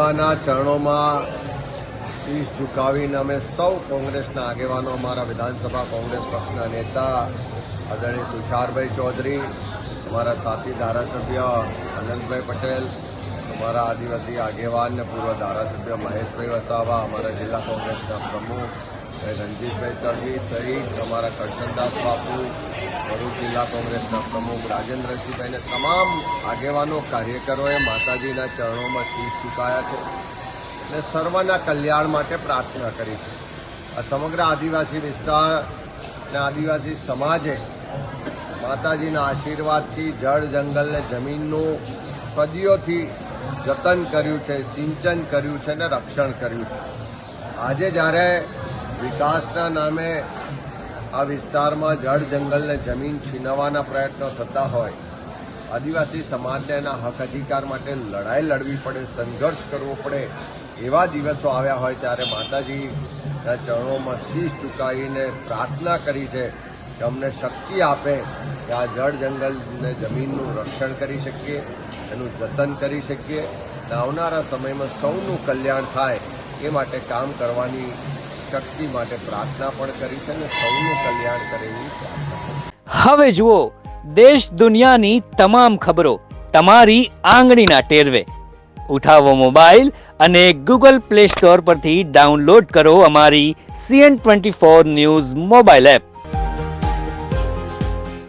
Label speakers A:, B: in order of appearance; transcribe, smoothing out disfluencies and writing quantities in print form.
A: માતાના ચરણોમાં શીશ ઝુકાવીને અમે સૌ કોંગ્રેસના આગેવાનો, અમારા વિધાનસભા કોંગ્રેસ પક્ષના નેતા આદરણીય તુષારભાઈ ચૌધરી, અમારા સાથી ધારાસભ્ય અનંતભાઈ પટેલ, અમારા આદિવાસી આગેવાન અને પૂર્વ ધારાસભ્ય મહેશભાઈ વસાવા, અમારા જિલ્લા કોંગ્રેસના પ્રમુખ રણજીતભાઈ તડવી સહિત અમારા કરશનદાસ બાપુ, ભરૂચ જિલ્લા કોંગ્રેસના પ્રમુખ રાજેન્દ્રસિંહભાઈને તમામ આગેવાનો કાર્યકરોએ માતાજીના ચરણોમાં શીશ ઝુકાયા છે અને સર્વના કલ્યાણ માટે પ્રાર્થના કરી છે. આ સમગ્ર આદિવાસી વિસ્તાર અને આદિવાસી સમાજે માતાજીના આશીર્વાદથી જળ જંગલ અને જમીનનું સદીઓથી જતન કર્યું છે, સિંચન કર્યું છે અને રક્ષણ કર્યું છે. આજે જ્યારે વિકાસના નામે આ વિસ્તારમાં જળ જંગલ અને જમીન છીનવવાના પ્રયત્નો થતા હોય, આદિવાસી સમાજને એના હક અધિકાર માટે લડાઈ લડવી પડે, સંઘર્ષ કરવો પડે, એવા દિવસો આવ્યા હોય ત્યારે માતાજીના ચરણોમાં શીશ ઝુકાવીને પ્રાર્થના કરી છે કે અમને શક્તિ આપે કે આ જળ જંગલ અને જમીનનું રક્ષણ કરી શકીએ, એનું જતન કરી શકીએ અને આવનારા સમયમાં સૌનું કલ્યાણ થાય એ માટે કામ કરવાની શક્તિ માટે પ્રાર્થના પણ કરી છે અને સૌનું કલ્યાણ કરે એવી પ્રાર્થના.
B: હવે જુઓ દેશ દુનિયાની તમામ ખબરો તમારી આંગળીના ટેરવે. ઉઠાવો મોબાઈલ અને ગૂગલ પ્લે સ્ટોર પરથી ડાઉનલોડ કરો અમારી CN24 ન્યૂઝ મોબાઈલ એપ.